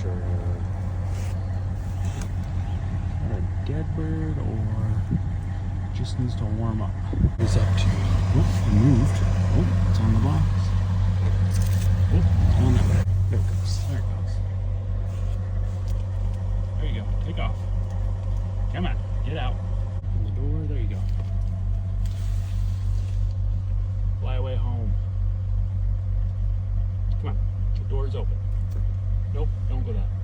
sure a dead bird or just needs to warm up. It's up to, oh, it moved. Oh, it's on the box. Oh, it's on that way. There it goes. There it goes. There you go. Take off. Come on. Get out. Open the door. There you go. Fly away home. Come on. The door's open. Nope. Don't go that way.